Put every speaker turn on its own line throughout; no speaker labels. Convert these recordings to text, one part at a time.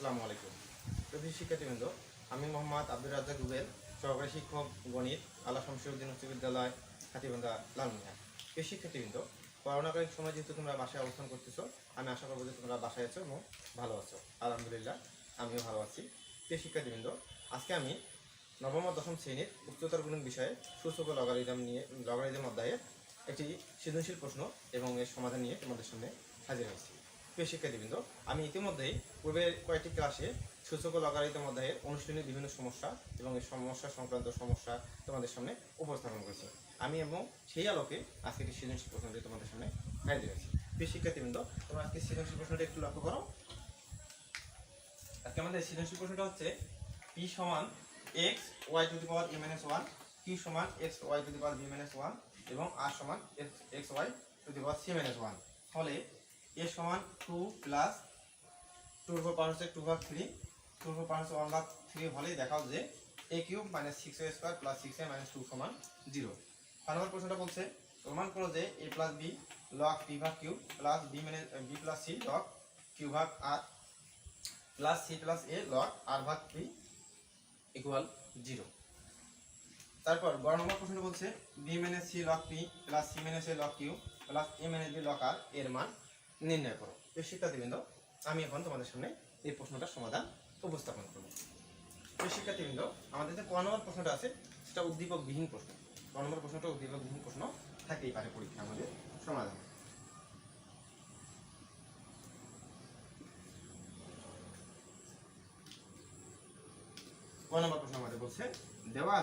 আসসালামু আলাইকুম প্রিয় শিক্ষার্থীবৃন্দ, আমি মোহাম্মদ আব্দুর রাজ্জাক রুবেল, সহকারী শিক্ষক গণিত, আল্লাহ শামসুদ্দিন উচ্চ বিদ্যালয়, হাতিবান্ধা, লালমিয়া। প্রিয় শিক্ষার্থীবৃন্দ, করোনাকালীন সময় যেহেতু তোমরা বাসায় অবস্থান করতেছো, আমি আশা করবো যে তোমরা বাসায় আছো এবং ভালো আছো। আলহামদুলিল্লাহ, আমিও ভালো আছি। প্রিয় শিক্ষার্থীবৃন্দ, আজকে আমি নবম ও দশম শ্রেণীর উচ্চতর গুণন বিষয়ে সূচক ও লগারিদম অধ্যায়ের একটি সৃজনশীল প্রশ্ন এবং এর সমাধান নিয়ে তোমাদের সামনে হাজির হয়েছি। প্রিয় শিক্ষার্থীবৃন্দ, আমি ইতিমধ্যেই পূর্বের কয়েকটি ক্লাসে সূচক ও লগারিদম অধ্যায়ের অনুশীলনের বিভিন্ন সমস্যা এবং এই সমস্যা সংক্রান্ত সমস্যা তোমাদের সামনে উপস্থাপন করেছি। আমি এবং সেই আলোকে আজকে একটি সৃজনশীল প্রশ্নটি তোমাদের সামনে হাজির হয়েছি। প্রিয় শিক্ষার্থীবৃন্দ, তোমরা আজকে সৃজনশীল প্রশ্নটি একটু লক্ষ্য করো। আজকে আমাদের সৃজনশীল প্রশ্নটা হচ্ছে p সমান x y two the power a-1, q সমান x y two the power b-1 এবং r সমান x y two the power c-1 হলে a সমান 2 প্লাস 2 এর উপর পাওয়ার হচ্ছে 2 ভাগ 3, 2 এর উপর পাওয়ার হচ্ছে 1 ভাগ 3 হলেই দেখাও যে a cube minus 6a square plus 6a minus 2 সমান 0। ফাইনাল প্রশ্নটা বলছে প্রমাণ করো যে a plus b log p ভাগ q plus b plus c log q ভাগ r plus c plus a log r ভাগ p ইকুয়াল 0। তারপর গ নম্বর প্রশ্ন বলছে b minus c log p plus c minus a log q plus a minus b log r এর মান নির্ণয় করো। এই শিক্ষার্থীবৃন্দ, আমি এখন তোমাদের সামনে এই প্রশ্নটার সমাধান উপস্থাপন করব। এই শিক্ষার্থীবৃন্দ, আমাদের যে ক নম্বর প্রশ্নটা আছে সেটা উদ্দীপকবিহীন প্রশ্ন। ক নম্বর প্রশ্নটা উদ্দীপকবিহীন প্রশ্ন থাকতেই পারে পরীক্ষা আমাদের সমাধান। ক নম্বর প্রশ্ন আমাদের বলছে দেওয়া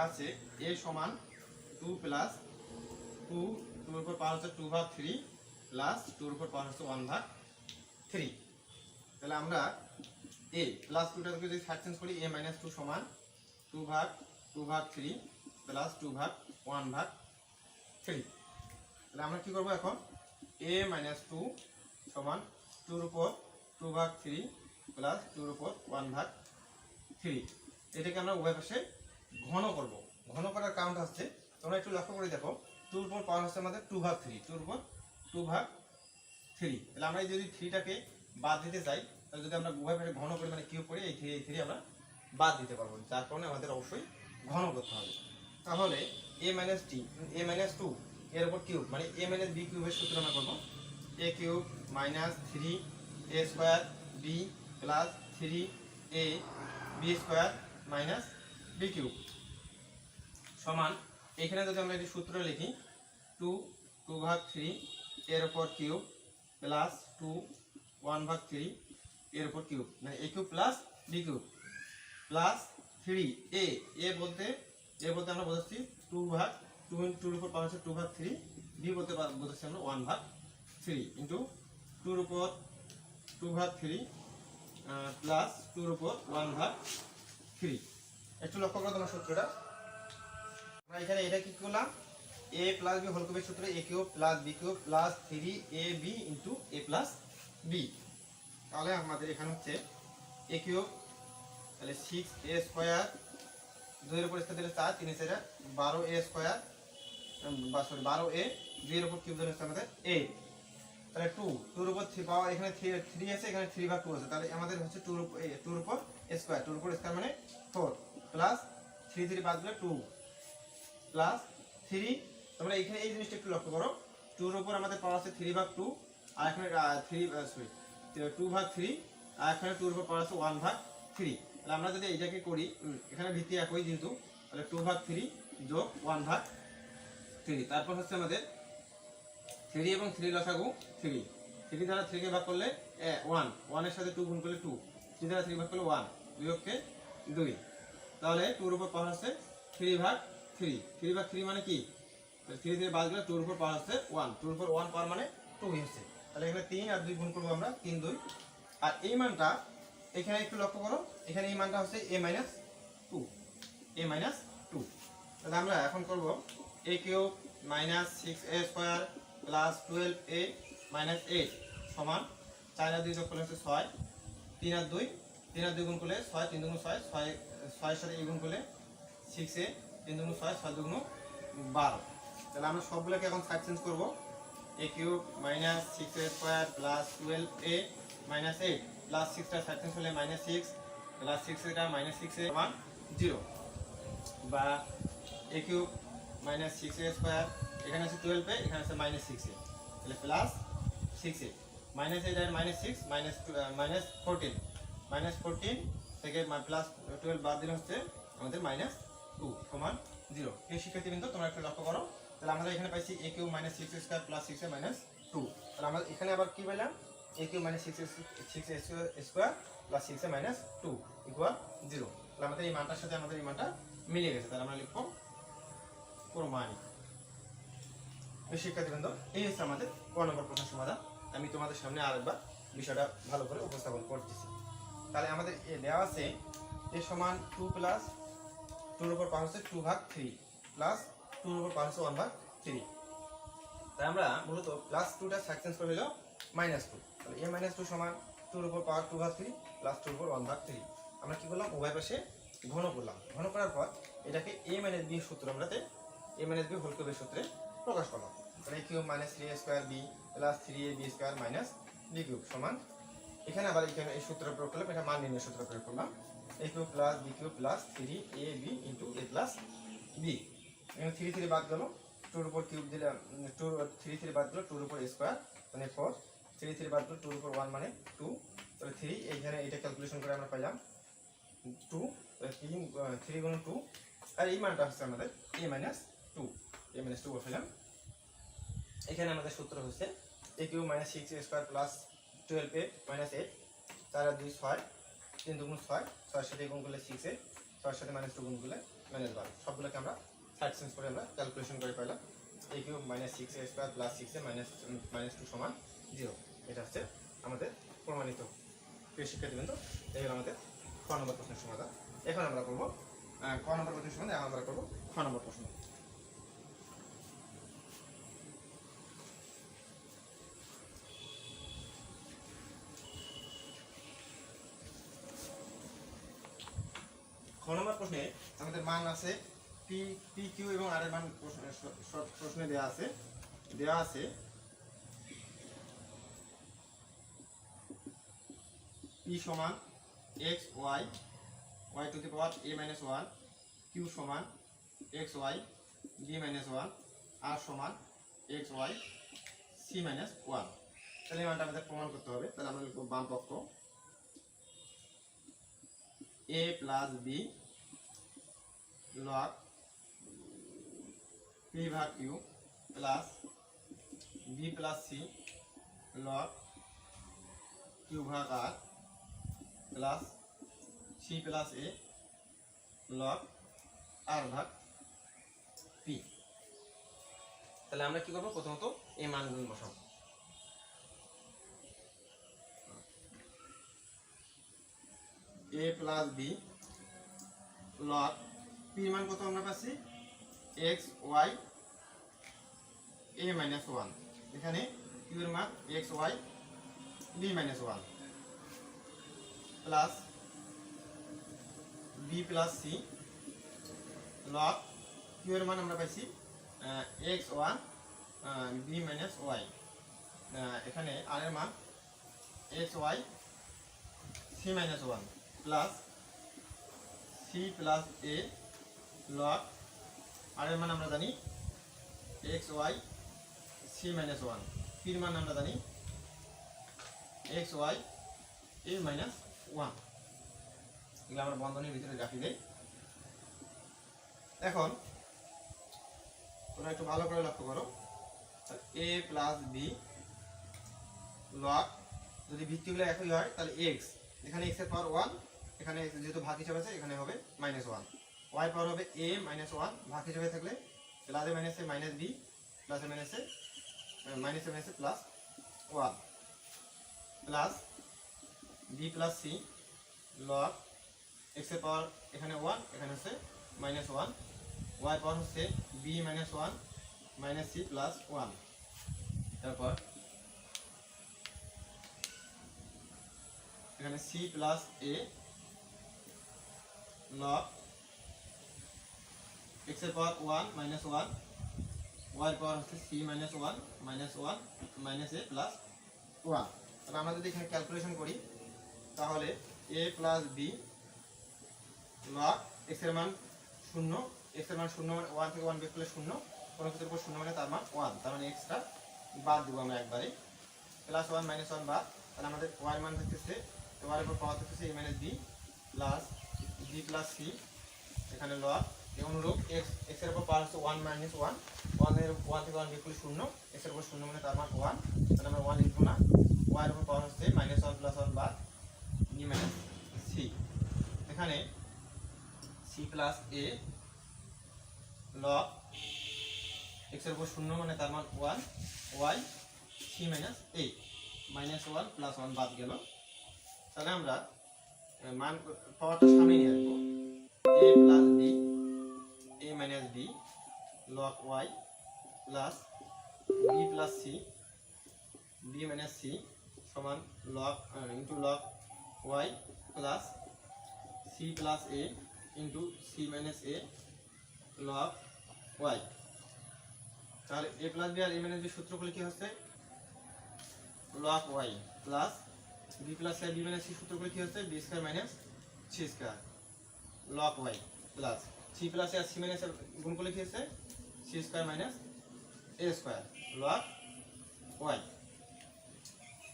আছে a সমান 2 প্লাস 2 2 এর উপর পাওয়ার হচ্ছে 2 ভাগ 3 প্লাস 2 এর উপর পাওয়ার হচ্ছে 1 ভাগ 3। তাহলে আমরা a প্লাস 2টাকে যদি সাইড চেঞ্জ করি a মাইনাস 2 সমান 2 ভাগ 3 প্লাস 2 ভাগ 1 ভাগ 3। তাহলে আমরা কি করব এখন a মাইনাস 2 সমান 2 এর উপর 2 ভাগ 3 প্লাস 2 এর উপর 1 ভাগ 3, এটাকে আমরা উভয় পাশে ঘন করব। ঘন করার কারণটা হচ্ছে তোমরা একটু লক্ষ্য করে দেখো 2 এর উপর পাওয়ার হচ্ছে আমাদের 2 ভাগ 3, 2 এর উপর 2 ভাগ 3। তাহলে আমরা যদি 3টাকে বাদ দিতে চাই, তাহলে যদি আমরা উভয় পাশে ঘন করি মানে কিউব করি, এই 3 আমরা বাদ দিতে পারবো, যার কারণে আমাদের অবশ্যই ঘন করতে হবে। তাহলে a মাইনাস 2 এর উপর কিউব মানে a মাইনাস b কিউবের সূত্র আমরা করব a cube minus 3a square b plus 3a b square minus b cube সমান, এখানে যদি আমরা এই সূত্র লিখি 2 ভাগ 3 এর উপর কিউব প্লাস 2 1 ভাগ 3 এর উপর কিউব মানে a cube plus b cube plus 3a বলতে আমরা বোঝাচ্ছি 2 ভাগ 2 এর উপর পাওয়ার হচ্ছে 2 ভাগ 3, b বলতে বোঝাচ্ছি আমরা 1 ভাগ 3 ইনটু 2 এর উপর 2 ভাগ 3 প্লাস 2 এর উপর 1 ভাগ 3। একটু লক্ষ্য করো তোমার সূত্রটা। আমরা এখানে এটা কি করলাম a প্লাস b হোল কিউবের সূত্রে a cube plus b cube plus 3ab into a plus b। তাহলে আমাদের এখানে হচ্ছে a কিউব তাহলে 6a স্কয়ার 2 এর উপর স্কয়ার দিলে 4 3 এর 12a স্কয়ার 12a 2 এর উপর কিউব দিলে আমাদের 8। তাহলে 2 এর উপর 3 পাওয়া এখানে 3 আছে, এখানে 3 ভাগ 2 আছে, তাহলে আমাদের হচ্ছে 2 এর উপর স্কয়ার 2 এর উপর স্কয়ার মানে 4 প্লাস 3 বাদ দিলে 2 প্লাস 3। তোমরা এখানে এই জিনিসটা একটু লক্ষ্য করো 2 এর উপর আমাদের পাওয়ার আছে 3 ভাগ 2 আর এখানে 2 ভাগ 3 আর এখানে 2 এর উপর পাওয়ার আছে 1 ভাগ 3। তাহলে আমরা যদি এইটাকে করি এখানে ভিত্তি একই যেহেতু, তাহলে 2 ভাগ 3 যোগ 1 ভাগ 3, তারপর হচ্ছে আমাদের 3 এবং 3 লসাগু 3 দ্বারা 3 কে ভাগ করলে 1 এর সাথে 2 গুণ করলে 2, 3 দ্বারা 3 ভাগ করলে 1, 2 কে 2। তাহলে 2 এর উপর পাওয়ার আছে 3 ভাগ 3 মানে কি 3 দিয়ে বাদ দিলে 2 এর উপর পাওয়ার আছে 1, 2 এর উপর 1 পাওয়ার মানে 2 হচ্ছে। তাহলে এখানে 3 আর 2 গুণ করবো আমরা 3 2। আর এই মানটা এখানে একটু লক্ষ্য করো, এখানে এই মানটা হচ্ছে a মাইনাস 2। তাহলে আমরা এখন করব a cube minus 6a square plus 12a minus 8 সমান 4 আর 2 যোগ করলে হচ্ছে 6, 3 আর 2 গুণ করলে 6, 3 দুগুণ 6, 6 এর সাথে a গুণ করলে 6a 3 দুগুণ 6, 6 দুগুণ 12। তাহলে আমরা সবগুলোকে এখন সাইড চেঞ্জ করব a cube minus 6a square plus 12a minus 8 plus 6 টা সাইড চেঞ্জ হলে minus 6 plus 6 এটা minus 6a 1 0 বা a cube minus 6a square এখানে আছে 12a এখানে আছে minus 6a তাহলে plus 6a minus 8 আর minus 6 minus 14 থেকে প্লাস 12 বাদ দিলে হচ্ছে আমাদের minus 2 সমান 0। এই শিক্ষার্থীবৃন্দ তোমরা একটু লক্ষ্য করো, তাহলে আমরা এখানে পাইছি a cube minus 6a square plus 6a minus 2। তাহলে আমরা এখানে আবার কি পেলাম a cube minus 6a square plus 6a minus 2 equal 0। তাহলে আমাদের এই মানটার সাথে আমাদের এই মানটা মিলে গেছে, তাহলে আমরা লিখব প্রমাণিত। এই শিক্ষার্থীবৃন্দ এই হচ্ছে আমাদের ক নম্বর প্রশ্নের সমাধান। আমি তোমাদের সামনে আরেকবার বিষয়টা ভালো করে উপস্থাপন করতেছি। তাহলে আমাদের এ দেওয়া আছে a সমান 2 প্লাস 2 এর উপর পাওয়ার হচ্ছে 2 ভাগ 3 প্লাস 2 এর উপর পাওয়ার হচ্ছে 1 ভাগ 3। তাই আমরা মূলত প্লাস 2টা সাইড চেঞ্জ করে হলো মাইনাস 2। তাহলে a মাইনাস 2 সমান 2 এর উপর পাওয়ার 2 ভাগ 3 প্লাস 2 এর উপর 1 ভাগ 3। আমরা কি করলাম উভয় পাশে ঘন করলাম, ঘন করার পর এটাকে a মাইনাস b সূত্র আমরাতে a মাইনাস b হোল কিউবের সূত্রে প্রকাশ করলাম। তাহলে a cube minus 3a square b plus 3ab square minus b cube সমান এখানে আবার এখানে এই সূত্র প্রয়োগ করলাম, এটা মান নির্ণয় সূত্র প্রয়োগ করলাম a cube plus b cube plus 3ab into a plus b। এখানে 3 3 বাদ গেল, 2 এর উপর কিউব দিলাম 2 3 3 বাদ গেল, 2 এর উপর স্কয়ার মানে 4, 3 3 বাদ গেল 2 এর উপর 1 মানে 2, তাহলে 3 এইখানে এটা ক্যালকুলেশন করে আমরা পাইলাম 2, 3 গুণ 2 আর এই মানটা হচ্ছে আমাদের a মাইনাস 2 বসালাম। এখানে আমাদের সূত্র হচ্ছে a cube minus 6a square plus 12a minus 8 4 আর 2 6 3 দুগুণ 6 6 এর সাথে গুণ করলে 6a 6 এর সাথে মাইনাস 2 গুণ করলে মাইনাস 12 সবগুলোকে আমরা সাইড চেঞ্জ করে আমরা ক্যালকুলেশন করে পাইলাম a cube minus 6a square plus 6a minus 2 সমান 0। এটা হচ্ছে আমাদের প্রমাণিত। প্রিয় শিক্ষার্থীবৃন্দ এই হলো আমাদের ক নম্বর প্রশ্নের সমাধান। এখন আমরা করব ক নম্বর প্রশ্নের সমাধান, এখন আমরা করব খ নম্বর প্রশ্ন। খ নম্বর প্রশ্নে আমাদের মান আছে পি কিউ এবং আর এর মান প্রশ্নে দেওয়া আছে পি সমান x Y Y to the power a minus 1, Q সমান এক্স ওয়াই বি মাইনাস 1, আর সমান এক্স ওয়াই সি মাইনাস 1। তাহলে এই মানটা আমাদের প্রমাণ করতে হবে। তাহলে আমরা লিখব বাম পক্ষ a plus B log p ভাগ q plus B plus C log q ভাগ আর প্লাস সি প্লাস এ লগ আর ভাগ পি। তাহলে আমরা কি করবো, প্রথমত এই মানগুলো বসাবো। a plus B log P মান কত আমরা পাচ্ছি এক্স ওয়াই a মাইনাস 1, এখানে কিউ এর মান x Y B minus 1 plus B plus C log q এর মান আমরা পাইছি x one b minus y, এখানে আর এর মান x Y C minus 1 plus c plus এ লগ আর এর মান আমরা জানি এক্স ওয়াই সি মাইনাস 1, পির মান আমরা জানি এক্স ওয়াই এ মাইনাস 1। এগুলো আমরা বন্ধনীর ভিতরে রাখি দেই। এখন তোমরা একটু ভালো করে লক্ষ্য করো, a প্লাস বি লগ যদি ভিত্তিগুলো একই হয় তাহলে x, এখানে x এর পাওয়ার 1, এখানে যেহেতু ভাগ হিসাবে আছে এখানে হবে মাইনাস 1, y পাওয়ার হবে a মাইনাস 1 ভাগ হিসাবে থাকলে প্লাসে মাইনাসে মাইনাস বি প্লাসে মাইনাসে plus 1 plus B plus C log x এর পাওয়ার এখানে 1 এখানে হচ্ছে মাইনাস 1, y পাওয়ার হচ্ছে B minus 1 minus C plus 1। তারপর এখানে সি প্লাস এ লগ x এর পাওয়ার 1 মাইনাস 1, ওয়াই পাওয়ার হচ্ছে C minus one minus A plus one. তাহলে আমরা যদি এখানে ক্যালকুলেশন করি তাহলে এ প্লাস বি লগ এক্স এর মান শূন্য, এক্স এর মান শূন্য মানে ওয়ান থেকে ওয়ান বিয়োগ করলে শূন্য, কোনো কিছুর উপর শূন্য মানে তার মান ওয়ান, তার মানে এক্সটা বাদ দেবো আমরা একবারে, প্লাস ওয়ান মাইনাস ওয়ান বাদ। তাহলে আমাদের ওয়াই মান থাকতেছে, ওয়ার উপর পাওয়ার থাকতেছে a minus b plus B plus c, এখানে লগ অনুরূপ এক্স এর উপর পাওয়ার হচ্ছে ওয়ান মাইনাস ওয়ান, ওয়ান থেকে ওয়ান বিয়োগ করলে শূন্য, এক্স এর উপর শূন্য মানে তার মান ওয়ান, তাহলে আমরা ওয়ান লিখবো না, ওয়াই এর উপর পাওয়ার হচ্ছে মাইনাস ওয়ান প্লাস ওয়ান বাদ বি মাইনাস সি, এখানে সি প্লাস এ লগ এক্স এর উপর শূন্য মানে তার মান one, y C minus a, minus one plus one বাদ গেল। তাহলে আমরা মান পাওয়ারটা সামনে নিয়ে আসবো, a plus b a minus b log y plus B plus c b minus c সমান log into log y plus c plus a into c minus A log y. তাহলে এ প্লাস বি আর a minus b সূত্র করলে কি হচ্ছে log y plus B plus c b minus c সূত্র করলে কি হচ্ছে b square minus c square log y plus c plus আর সি মাইনাস গুণ করলে কি হচ্ছে c square minus a square log y.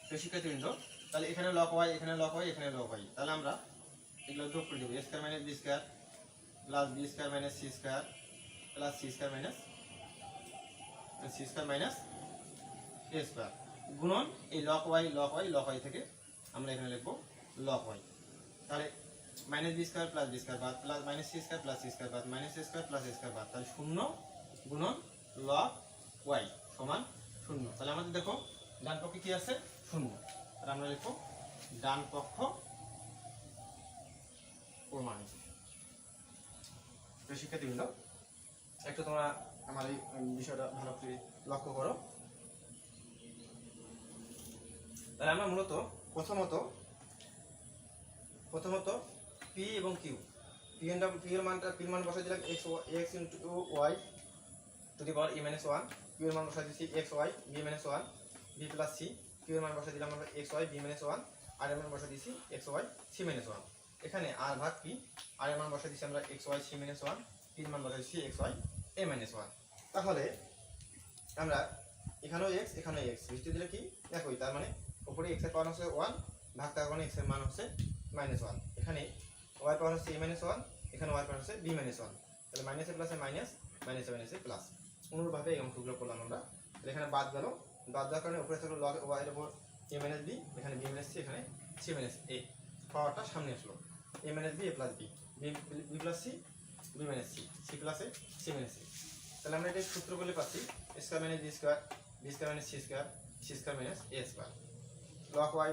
তো শিক্ষার্থীবৃন্দ তাহলে এখানে লগ ওয়াই এখানে লগ ওয়াই এখানে লগ ওয়াই, তাহলে আমরা এগুলো যোগ করে দেবো, এ square minus b square plus b square minus c square plus c square minus a square গুণন এই লগ ওয়াই থেকে আমরা এখানে লিখবো লগ ওয়াই। তাহলে minus b square plus b square বাদ plus minus c square plus c square বাদ minus a square plus a square বাদ, তাহলে শূন্য গুণন লগ ওয়াই সমান শূন্য। তাহলে আমাদের দেখো ডান পক্ষে কি আছে শূন্য, তাহলে আমরা লিখবো ডান পক্ষ প্রমাণিত। শিক্ষার্থীবৃন্দ একটু তোমরা আমার এই বিষয়টা ভালো করে লক্ষ্য করো। তাহলে আমরা মূলত প্রথমত পি এবং কিউ, পি এর মান বসাই দিলাম x into y to the power a minus one, q এর মান বসাই দিচ্ছি x Y B minus one b plus c, q এর মান বসাই দিলাম আমরা x Y B minus one, r এর মান বসাই দিচ্ছি x Y C minus one, এখানে আর ভাগ পি, আর এর মান বসাই দিচ্ছি আমরা x Y C minus one, P এর মান বসাই দিচ্ছি x Y A minus one. তাহলে আমরা এখানেও এক্স এখানেও এক্স বৃষ্টি দিলে কি একই, তার মানে উপরে এক্স এর পাওয়ার হচ্ছে ওয়ান ভাগ তার কারণে এক্স এর মান হচ্ছে মাইনাস ওয়ান, এখানে ওয়াই পাওয়ার হচ্ছে এ মাইনাস ওয়ান এখানে ওয়াই পাওয়ার হচ্ছে বি মাইনাস ওয়ান, তাহলে মাইনাস এ প্লাসে মাইনাস মাইনাস এ প্লাস, অনুরূপভাবে এই অঙ্কগুলো করলাম আমরা। তাহলে এখানে বাদ গেল, বাদ দেওয়ার কারণে উপরে থাকলো লগ ওয়াই এর উপর এ মাইনাস বি, এখানে বি মাইনাস সি এখানে সি মাইনাস এ, পাওয়ারটা সামনে আসলো a minus b a plus b b plus c b minus c c plus a c minus a. তাহলে আমরা এটা সূত্র করলে পাচ্ছি square minus b square minus c square minus a square, log y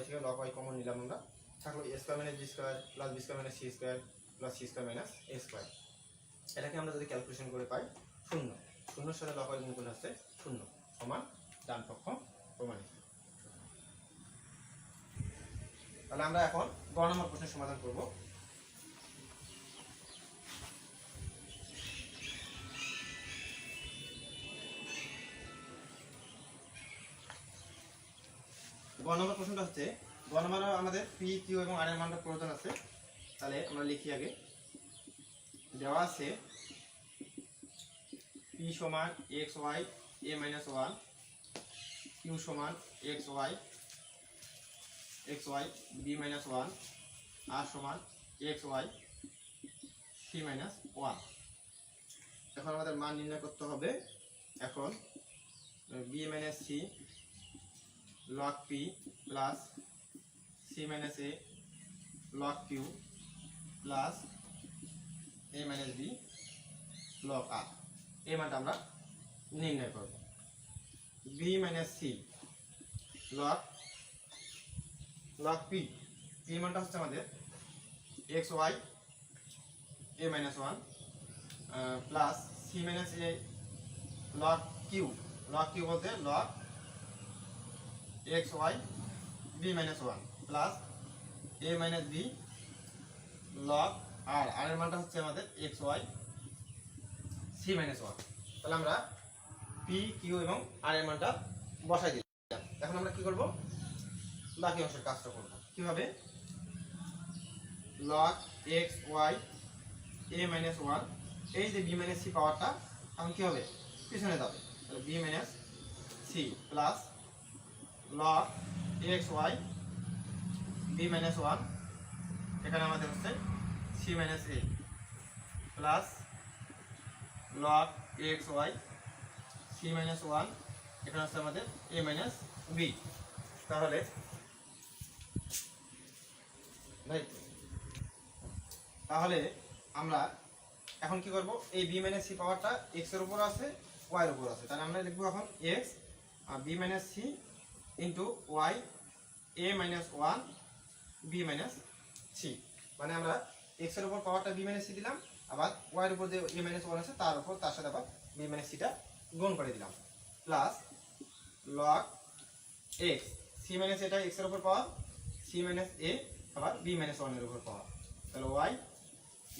থেকে লগ ওয়াই কমন নিলাম আমরা, থাকলো a square minus b square plus b square minus c square minus a square. এটাকে আমরা যদি ক্যালকুলেশন করে পাই শূন্য, শূন্যর সাথে লগ ওয়াই গুণ করলে হচ্ছে শূন্য সমান ডান পক্ষ প্রমাণিত। তাহলে আমরা এখন গ নম্বর প্রশ্নের সমাধান করব। গ নম্বর প্রশ্নটা হচ্ছে, গ নম্বরে আমাদের পি কিউ এবং আর এর মানটা প্রয়োজন আছে। তাহলে আমরা লিখি আগে, দেওয়া আছে পি সমান x Y A minus one, q সমান x Y B minus one, r সমান x Y C minus one. এখন আমাদের মান নির্ণয় করতে হবে। এখন b minus c log p plus c minus a log q plus a minus b log r, এই মানটা আমরা নির্ণয় করব। b minus c log p, এই মানটা হচ্ছে আমাদের x y a minus 1 plus c minus a log q বলতে log x y b minus one plus a minus b log r, r एर मानटा होच्छे आमादेर x y c minus one. ताहले आमरा পি কিউ এবং আর এর মানটা বসাই দিলাম। এখন আমরা কি করব, বাকি অংশের কাজটা করব কিভাবে। log x y a minus 1, এই যে b মাইনাস সি পাওয়ারটা এখন কি হবে, পিছনে যাবে। তাহলে b minus C plus log x y b minus 1, এখানে আমাদের হচ্ছে c minus a plus log x y c minus 1, এখানে হচ্ছে আমাদের a মাইনাস b। তাহলে তাহলে আমরা এখন কি করব, এই b মাইনাস সি পাওয়ারটা x এর উপর আছে y এর উপর আছে, তাহলে আমরা লিখব এখন x আর b minus c into y a minus 1 b minus c. মানে আমরা x এর উপর পাওয়ারটা b মাইনাস সি দিলাম, আবার y এর উপর যে a মাইনাস 1 আছে তার উপর তার সাথে আবার b মাইনাস সিটা গুণ করে দিলাম, plus log x c minus এটা x এর উপর পাওয়ার c মাইনাস a আবার b মাইনাস 1 এর উপর পাওয়ার, তাহলে y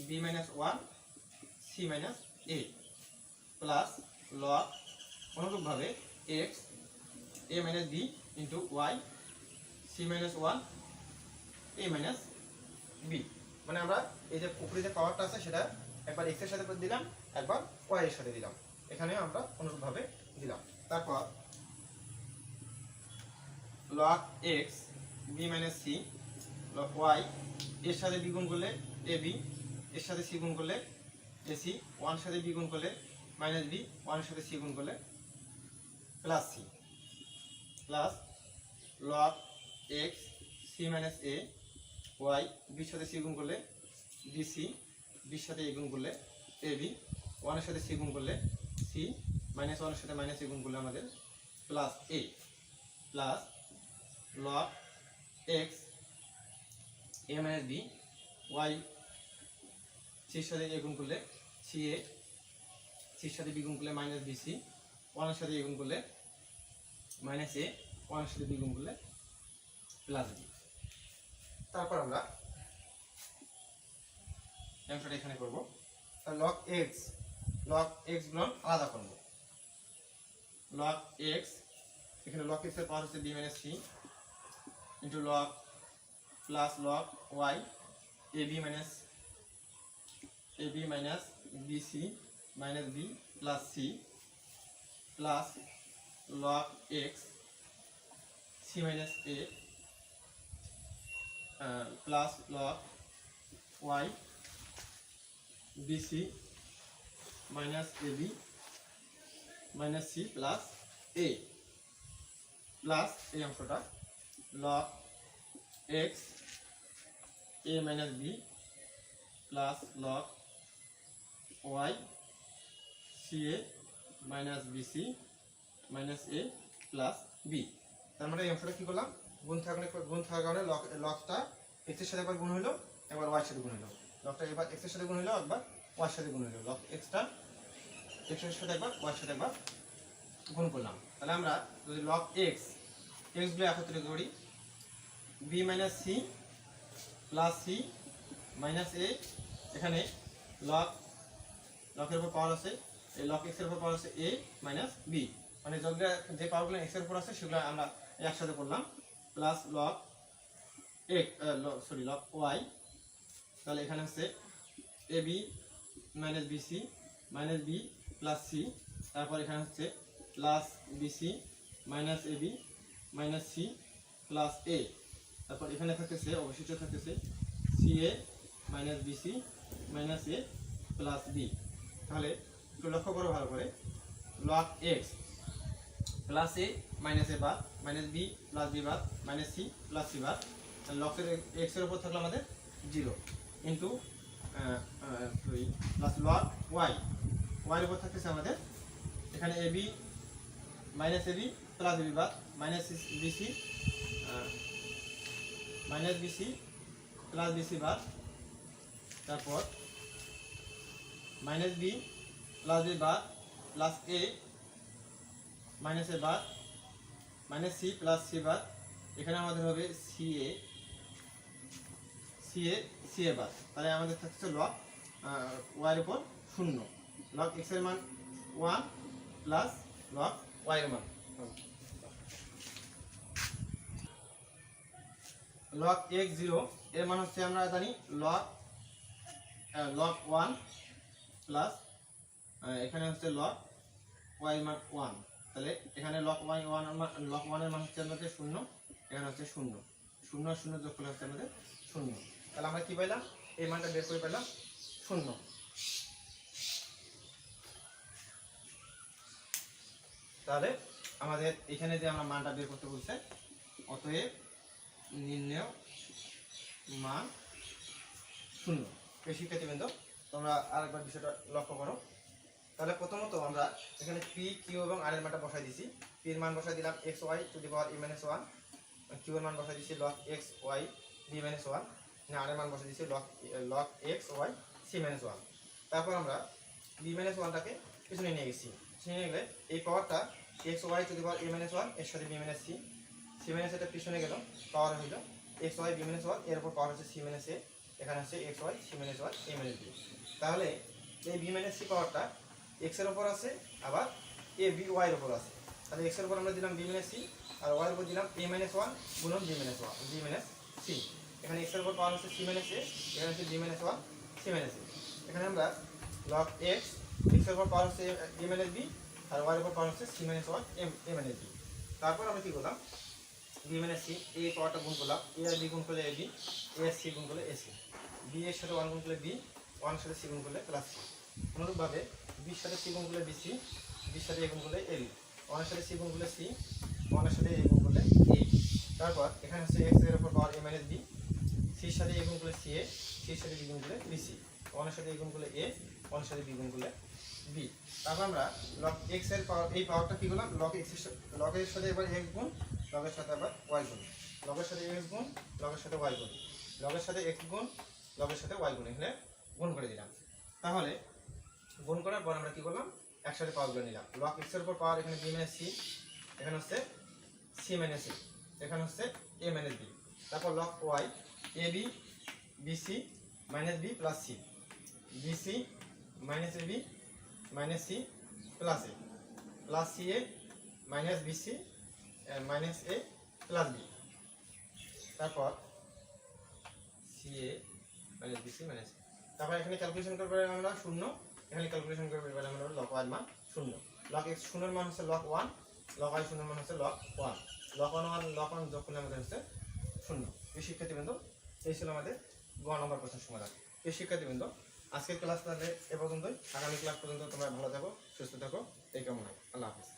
b minus 1 c minus a plus log অনুরূপভাবে x a minus b into y c minus 1 a minus b। মানে আমরা এই যে উপরে যে পাওয়ারটা আছে সেটা একবার x এর সাথে দিলাম, একবার y এর সাথে দিলাম, এখানে আমরা অনুরূপভাবে দিলাম। তারপর log x b minus c log y এর সাথে দ্বিগুণ করলে ab, এর সাথে c গুণ করলে ac, 1 সাথে b গুণ করলে মাইনাস b, 1 এর সাথে c গুণ করলে plus c, plus log x c minus a y b এর সাথে c গুণ করলে bc, b এর সাথে a গুণ করলে ab, 1 এর সাথে c গুণ করলে c, মাইনাস 1 এর সাথে মাইনাস a গুণ করলে আমাদের plus a, plus log x a minus b y c এর সাথে a গুণ করলে ca, c এর সাথে b গুণ করলে মাইনাস bc, 1 এর সাথে a গুণ করলে মাইনাস a, 1 এর সাথে b গুণ করলে প্লাস b। তারপর আমরা অংশটা এখানে করব, তাহলে log x গুণ আলাদা করব। log x, এখানে log x এর পাওয়ার হচ্ছে b minus c into log plus log y ab minus bc minus b plus c plus log x c minus a plus log y bc minus ab minus c plus a, plus এই অংশটা log x a minus b plus log y ca minus bc minus a plus b। তার মানে এই অংশটা কি করলাম, গুণ থাকার কারণে লগটা x এর সাথে একবার গুণ হলো, একবার y এর সাথে গুণ হলো, লগটা এবার x এর সাথে গুণ হলো, একবার y এর সাথে গুণ হলো, log xটা x এর সাথে একবার y এর সাথে একবার গুণ করলাম। তাহলে আমরা যদি log x গুলো একত্রিত করি, b minus c plus c minus a, এখানে log এর উপর পাওয়ার আছে, এই log x এর উপর পাওয়ার আছে a মাইনাস b, মানে যে পাওয়ারগুলো x এর উপর আছে সেগুলো আমরা একসাথে করলাম, প্লাস log y, তাহলে এখানে হচ্ছে ab minus bc minus b plus c, তারপর এখানে হচ্ছে plus bc minus ab minus c plus a, তারপর এখানে থাকতেছে অবশিষ্ট থাকতেছে ca minus bc minus a plus b। তাহলে একটু লক্ষ্য করো ভালো করে, log x plus a minus a bar minus b plus b bar minus c plus c bar, log x এর উপর থাকলো আমাদের 0 ইন্টু প্লাস log y এর উপর থাকতেছে আমাদের এখানে ab minus ab plus b bar minus bc plus bc বার, তারপর minus b plus b bar plus a minus a bar minus c plus c বার, এখানে আমাদের হবে ca বার। তাহলে আমাদের থাকছে log y এর উপর 0, log x এর মান 1 প্লাস লগ ওয়াই এর মান। লগ এক্স 0 এর মান হচ্ছে আমরা জানি লগ লগ 1 প্লাস এখানে হচ্ছে লগ ওয়াই মান 1। তাহলে এখানে লগ ওয়াই 1 লগ 1 এর মান হচ্ছে আমাদের 0, এখানে হচ্ছে 0, 0 আর 0 যোগ করলে হচ্ছে আমাদের 0। তাহলে আমরা কি পাইলাম, এই মানটা বের করে পেলাম 0। তাহলে আমাদের এখানে যে আমরা মানটা বের করতে বলছে, অতএব নির্ণয় মান 0। এই শিক্ষার্থীবৃন্দ তোমরা আরেকবার বিষয়টা লক্ষ্য করো। তাহলে প্রথমত আমরা এখানে পি কিউ এবং আর এর মানটা বসাই দিছি। পি এর মান বসাই দিলাম x y to the power e - 1, q এর মান বসাই দিছি লগ এক্স ওয়াই বি - 1, আর এর মান বসাই দিছি লগ এক্স ওয়াই সি - 1। তারপর আমরা বি - 1টাকে পিছনে নিয়ে গেছি। পিছনে নিয়ে গেলে এই পাওয়ারটা x y to the power e - 1 এর সাথে বি - সি, সি - এটা পিছনে গেল, পাওয়ার হইল এক্স ওয়াই বি - 1, এর উপর পাওয়ার হচ্ছে সি - এ, এখানে হচ্ছে এক্স ওয়াই সি - 1 এ - বি। তাহলে এই বি - সি পাওয়ারটা এক্স এর উপর আছে, আবার এ বি ওয়াই এর উপর আছে। তাহলে এক্স এর উপর আমরা দিলাম বি - সি, আর ওয়াই এর উপর দিলাম এ - 1 গুণন বি - 1 বি - সি। এখানে এক্স এর উপর পাওয়ার হচ্ছে সি - এ, এখানে হচ্ছে বি - 1 সি - সি। এখানে আমরা লগ এক্স, এক্স এর উপর পাওয়ার হচ্ছে বি - বি, আর ওয়াই এর উপর পাওয়ার হচ্ছে সি - 1 এ - বি। তারপর আমরা কি করলাম, বি - সি এই পাওয়ারটা গুণ করলাম, এ আর বি গুণ করলে A B, A R C গুণ করলে এ সি, বি এর সাথে 1 গুণ করলে বি, 1 এর সাথে সি গুণ করলে প্লাস সি। অনুরূপভাবে বির সাথে সি গুণ করলে বিসি, বির সাথে এ গুণ করলে এ বি, 1 এর সাথে সি গুণ করলে সি, 1 এর সাথে এ গুণ করলে এ। তারপর এখানে হচ্ছে এক্স এর উপর পাওয়ার এ - বি, সির সাথে এ গুণ করলে সি এ, সির সাথে বি গুণ করলে বিসি, 1 এর সাথে এ গুণ করলে এ, 1 এর সাথে বি গুণ করলে বি। তারপর আমরা লগ এক্স এর পাওয়ার, এই পাওয়ারটা কি করলাম, লগ এক্স এর সাথে এবার এক্স গুণ, লগের সাথে আবার ওয়াই গুণ, লগের সাথে এক্স গুণ, লগের সাথে ওয়াই গুণ, লগের সাথে এক্স গুণ, লগের সাথে ওয়াই গুণ, এখানে গুণ করে দিলাম। তাহলে গুণ করার পর আমরা কি করলাম, একসাথে পাওয়ারগুলো নিলাম। লগ এক্স এর উপর পাওয়ার এখানে বি - সি, এখানে হচ্ছে সি - এ, এখানে হচ্ছে এ - বি। তারপর log y a b bc - b plus c, bc - a b c plus a, plus c a bc a plus b. তারপর সি এ বিসি সি। তারপর এখানে calculation করবে আমরা 0, এখানে ক্যালকুলেশন করবে এবার আমরা লগ ওয়াই মান 0, লগ এক্স 0 এর মান হচ্ছে লগ 1, লগ ওয়াই 0 এর মান হচ্ছে লগ 1, লগ 1 যোগ করলে আমাদের হচ্ছে 0। এই শিক্ষার্থীবৃন্দ এই ছিল আমাদের গ নম্বর প্রশ্নের সমাধান। এই শিক্ষার্থীবৃন্দ আজকের ক্লাস তাহলে এ পর্যন্তই। আগামী ক্লাস পর্যন্ত তোমরা ভালো থাকো, সুস্থ থাকো, এই কামনায়। আল্লাহ হাফেজ।